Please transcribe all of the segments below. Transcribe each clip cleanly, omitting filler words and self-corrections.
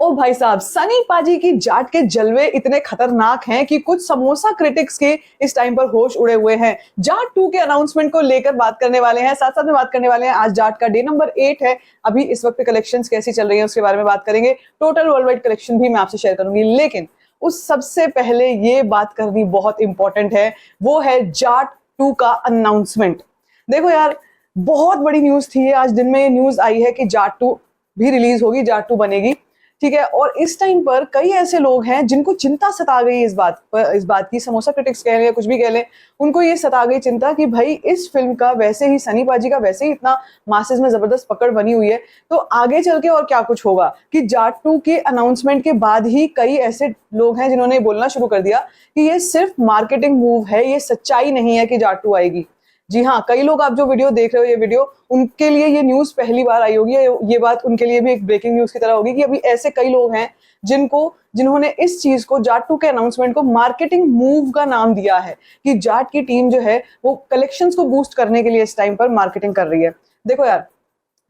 ओ भाई साहब, सनी पाजी की जाट के जलवे इतने खतरनाक हैं कि कुछ समोसा क्रिटिक्स के इस टाइम पर होश उड़े हुए हैं। जाट 2 के अनाउंसमेंट को लेकर बात करने वाले हैं, साथ साथ में बात करने वाले हैं। आज जाट का डे नंबर 8 है। अभी इस वक्त कलेक्शंस कैसी चल रही है उसके बारे में बात करेंगे। टोटल वर्ल्ड वाइड कलेक्शन भी मैं आपसे शेयर करूंगी, लेकिन उस सबसे पहले ये बात करनी बहुत इंपॉर्टेंट है, वो है जाट 2 का अनाउंसमेंट। देखो यार, बहुत बड़ी न्यूज थी। आज दिन में ये न्यूज आई है कि जाट 2 भी रिलीज होगी, जाट 2 बनेगी। ठीक है, और इस टाइम पर कई ऐसे लोग हैं जिनको चिंता सता गई इस बात की। समोसा क्रिटिक्स कह लें या कुछ भी कह लें, उनको ये सता गई चिंता कि भाई इस फिल्म का वैसे ही सनी पाजी का वैसे ही इतना मासेस में जबरदस्त पकड़ बनी हुई है, तो आगे चल के और क्या कुछ होगा। कि जाट 2 के अनाउंसमेंट के बाद ही कई ऐसे लोग हैं जिन्होंने बोलना शुरू कर दिया कि ये सिर्फ मार्केटिंग मूव है, ये सच्चाई नहीं है कि जाट 2 आएगी। जी हाँ, कई लोग, आप जो वीडियो देख रहे हो, ये वीडियो उनके लिए ये न्यूज पहली बार आई होगी। ये बात उनके लिए भी एक ब्रेकिंग न्यूज की तरह होगी कि अभी ऐसे कई लोग हैं जिन्होंने इस चीज को, जाट 2 के अनाउंसमेंट को मार्केटिंग मूव का नाम दिया है कि जाट की टीम जो है वो कलेक्शंस को बूस्ट करने के लिए इस टाइम पर मार्केटिंग कर रही है। देखो यार,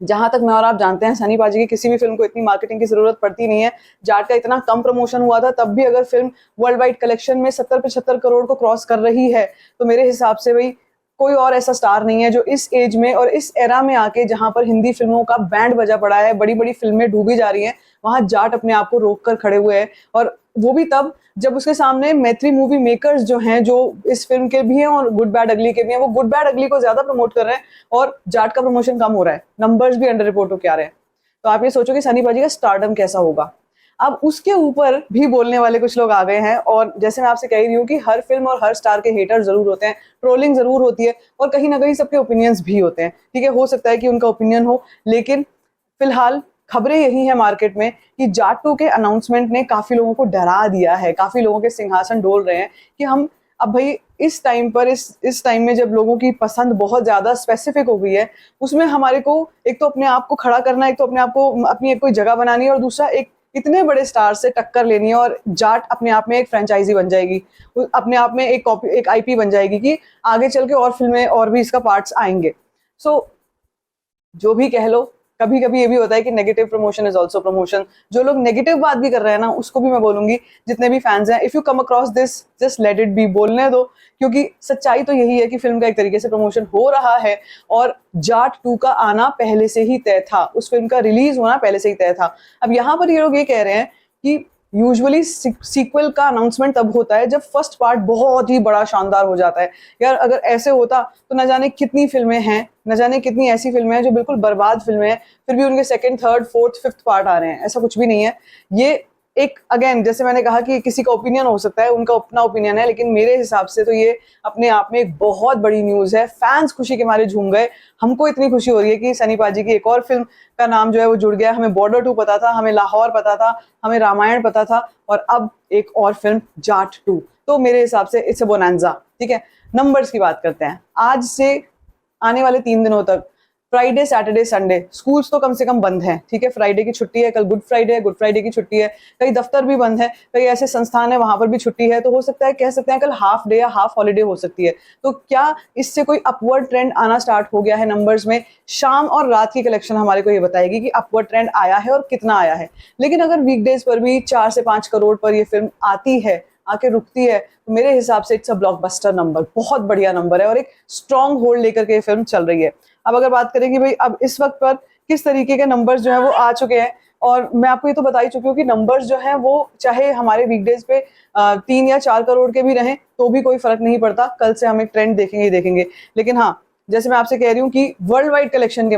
जहां तक मैं और आप जानते हैं, सनी पाजी की किसी भी फिल्म को इतनी मार्केटिंग की जरूरत पड़ती नहीं है। जाट का इतना कम प्रमोशन हुआ था, तब भी अगर फिल्म वर्ल्ड वाइड कलेक्शन में 70-75 करोड़ को क्रॉस कर रही है, तो मेरे हिसाब से भाई कोई और ऐसा स्टार नहीं है जो इस एज में और इस एरा में आके, जहां पर हिंदी फिल्मों का बैंड बजा पड़ा है, बड़ी बड़ी फिल्में डूबी जा रही हैं, वहां जाट अपने आप को रोक कर खड़े हुए हैं। और वो भी तब जब उसके सामने मैत्री मूवी मेकर्स जो हैं, जो इस फिल्म के भी हैं और गुड बैड अगली के भी हैं, वो गुड बैड अगली को ज्यादा प्रमोट कर रहे हैं और जाट का प्रमोशन कम हो रहा है, नंबर्स भी अंडर रिपोर्ट होकर आ रहे हैं। तो आप ये सोचो कि सनी पाजी का स्टारडम कैसा होगा। अब उसके ऊपर भी बोलने वाले कुछ लोग आ गए हैं, और जैसे मैं आपसे कह रही हूँ कि हर फिल्म और हर स्टार के हेटर जरूर होते हैं, ट्रोलिंग जरूर होती है, और कहीं ना कहीं सबके ओपिनियंस भी होते हैं। ठीक है, हो सकता है कि उनका ओपिनियन हो, लेकिन फिलहाल खबरें यही है मार्केट में कि जाट 2 के अनाउंसमेंट ने काफी लोगों को डरा दिया है, काफी लोगों के सिंहासन डोल रहे हैं कि हम अब भाई इस टाइम पर, इस टाइम में जब लोगों की पसंद बहुत ज्यादा स्पेसिफिक हो गई है, उसमें हमारे को एक तो अपने आप को खड़ा करना है, एक तो अपने आप को अपनी एक कोई जगह बनानी है, और दूसरा एक इतने बड़े स्टार से टक्कर लेनी है। और जाट अपने आप में एक फ्रेंचाइजी बन जाएगी, अपने आप में एक आईपी बन जाएगी कि आगे चल के और फिल्में और भी इसका पार्ट्स आएंगे। सो जो भी कह लो, कभी कभी ये भी होता है कि negative promotion is also promotion. जो लोग नेगेटिव बात भी कर रहे हैं ना, उसको भी मैं बोलूंगी, जितने भी फैंस हैं, if you come across this, just let it be, बोलने दो। क्योंकि सच्चाई तो यही है कि फिल्म का एक तरीके से प्रमोशन हो रहा है, और जाट 2 का आना पहले से ही तय था, उस फिल्म का रिलीज होना पहले से ही तय था। अब यहाँ पर ये लोग ये कह रहे हैं कि यूजुअली सीक्वल का अनाउंसमेंट तब होता है जब फर्स्ट पार्ट बहुत ही बड़ा शानदार हो जाता है। यार अगर ऐसे होता तो न जाने कितनी फिल्में हैं, न जाने कितनी ऐसी फिल्में हैं जो बिल्कुल बर्बाद फिल्में हैं, फिर भी उनके second, third, fourth, fifth part आ रहे हैं। ऐसा कुछ भी नहीं है। ये एक, अगेन जैसे मैंने कहा कि किसी का ओपिनियन हो सकता है, उनका अपना ओपिनियन है, लेकिन मेरे हिसाब से तो ये अपने आप में एक बहुत बड़ी न्यूज है। फैंस खुशी के मारे झूम गए। हमको इतनी खुशी हो रही है कि सनी पाजी की एक और फिल्म का नाम जो है वो जुड़ गया। हमें बॉर्डर 2 पता था, हमें लाहौर पता था, हमें रामायण पता था, और अब एक और फिल्म जाट 2। तो मेरे हिसाब से इट्स अ बोनांजा। ठीक है, नंबर्स की बात करते हैं। आज से आने वाले 3 दिनों तक, फ्राइडे, सैटरडे, संडे, स्कूल्स तो कम से कम बंद हैं। ठीक है, फ्राइडे की छुट्टी है, कल गुड फ्राइडे है, गुड फ्राइडे की छुट्टी है। कई दफ्तर भी बंद है, कई ऐसे संस्थान है वहां पर भी छुट्टी है। तो हो सकता है, कह सकते हैं कल हाफ डे या हाफ हॉलीडे हो सकती है। तो क्या इससे कोई अपवर्ड ट्रेंड आना स्टार्ट हो गया है नंबर्स में? शाम और रात की कलेक्शन हमारे को ये बताएगी कि अपवर्ड ट्रेंड आया है और कितना आया है। लेकिन अगर वीकडेज पर भी 4 से 5 करोड़ पर ये फिल्म आती है, आके रुकती है, तो मेरे हिसाब से इट्स अ ब्लॉकबस्टर नंबर, बहुत बढ़िया नंबर है, और एक स्ट्रॉन्ग होल्ड लेकर के फिल्म चल रही है। अब अगर बात करें कि भाई अब इस वक्त पर किस तरीके के नंबर्स जो है वो आ चुके हैं, और मैं आपको ये तो बता ही चुकी हूँ कि नंबर्स जो हैं वो चाहे हमारे वीकडेज पे 3 या 4 करोड़ के भी रहें तो भी कोई फर्क नहीं पड़ता। कल से हम एक ट्रेंड देखेंगे ही देखेंगे। लेकिन हाँ, जैसे मैं आपसे कह रही हूँ कि वर्ल्ड वाइड कलेक्शन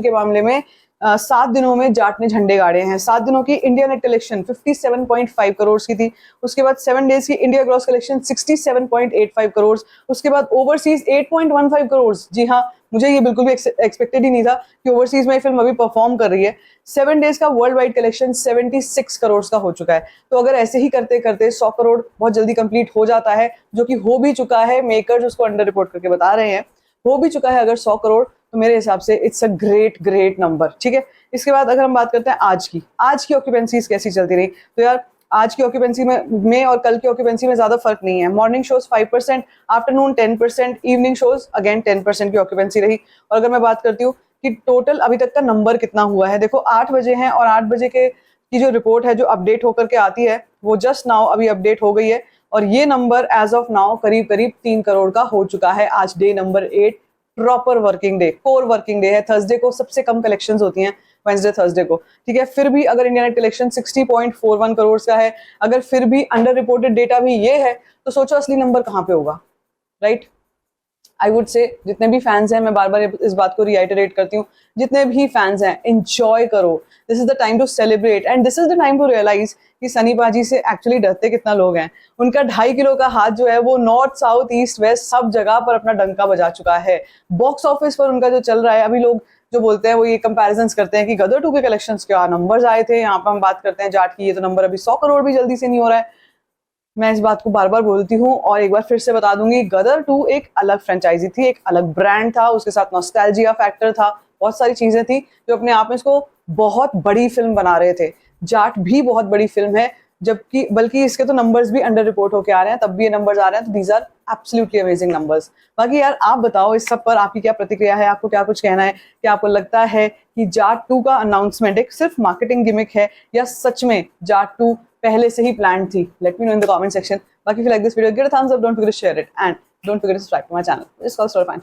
के मामले में 7 दिनों में जाट ने झंडे गाड़े हैं। 7 दिनों की इंडिया नेट कलेक्शन 57.5 करोड़ की थी। उसके बाद 7 डेज की इंडिया ग्रॉस कलेक्शन 67.85 करोड़। उसके बाद ओवरसीज 8.15 करोड़। जी हाँ, मुझे ये बिल्कुल भी एक्सपेक्टेड ही नहीं था कि ओवरसीज में ये फिल्म अभी परफॉर्म कर रही है। 7 डेज का वर्ल्ड वाइड कलेक्शन 76 करोड़ का हो चुका है। तो अगर ऐसे ही करते करते 100 करोड़ बहुत जल्दी कंप्लीट हो जाता है, जो कि हो भी चुका है, मेकर्स उसको अंडर रिपोर्ट करके बता रहे हैं, हो भी चुका है अगर 100 करोड़, तो मेरे हिसाब से it's a great great number. ठीक है, इसके बाद अगर हम बात करते हैं आज की ऑक्यूपेंसीज कैसी चलती रही, तो यार आज की ऑक्यूपेंसी में और कल की ऑक्यूपेंसी में ज्यादा फर्क नहीं है। Morning shows 5%, afternoon 10%, evening shows again 10% की ऑक्यूपेंसी रही। और अगर मैं बात करती हूँ कि टोटल अभी तक का नंबर कितना हुआ है, देखो 8 बजे हैं, और 8 बजे के की जो रिपोर्ट है जो अपडेट होकर के आती है वो जस्ट नाउ अभी अपडेट हो गई है और ये नंबर एज ऑफ नाउ करीब करीब 3 करोड़ का हो चुका है। आज day number 8, proper working day, core working day है। थर्सडे को सबसे कम कलेक्शंस होती हैं, वेंसडे थर्सडे को, ठीक है। फिर भी अगर इंडिया नेट कलेक्शन 60.41 करोड़ का है, अगर फिर भी अंडर रिपोर्टेड डेटा भी ये है, तो सोचो असली नंबर कहाँ पे होगा, राइट। आई वुड से जितने भी फैंस हैं, मैं बार बार इस बात को रिआइटरेट करती हूँ, जितने भी फैंस हैं एंजॉय करो। This is the time to celebrate and this is the time to realise कि सनी पाजी से एक्चुअली डरते कितना लोग हैं। उनका 2.5 किलो का हाथ जो है वो नॉर्थ साउथ ईस्ट वेस्ट सब जगह पर अपना डंका बजा चुका है। बॉक्स ऑफिस पर उनका जो चल रहा है, अभी लोग जो बोलते हैं वो ये कंपैरिजंस करते हैं कि गदर 2 के कलेक्शंस क्या नंबर्स आए थे, यहाँ पर हम बात करते हैं जाट की, ये तो नंबर अभी 100 करोड़ भी जल्दी से नहीं हो रहा है। मैं इस बात को बार बार बोलती हूँ और एक बार फिर से बता दूंगी, गदर 2 एक अलग फ्रेंचाइजी थी, एक अलग ब्रांड था, उसके साथ नॉस्टैल्जिया फैक्टर था, बहुत सारी चीजें थी जो अपने आप में इसको बहुत बड़ी फिल्म बना रहे थे। जाट भी बहुत बड़ी फिल्म है, जबकि बल्कि इसके तो नंबर्स भी अंडर रिपोर्ट होके आ रहे हैं, तब भी ये नंबर्स आ रहे हैं, तो these are absolutely amazing numbers. बाकी यार आप बताओ इस सब पर आपकी क्या प्रतिक्रिया है, आपको क्या कुछ कहना है, क्या आपको लगता है कि जाट 2 का अनाउंसमेंट एक सिर्फ मार्केटिंग गिमिक है या सच में जाट 2 पहले से ही प्लान थी? Let me know in the comment section. बाकी if you like this video, give it a thumbs up, don't forget to share it and don't forget to subscribe to my channel. It's called Story Fine.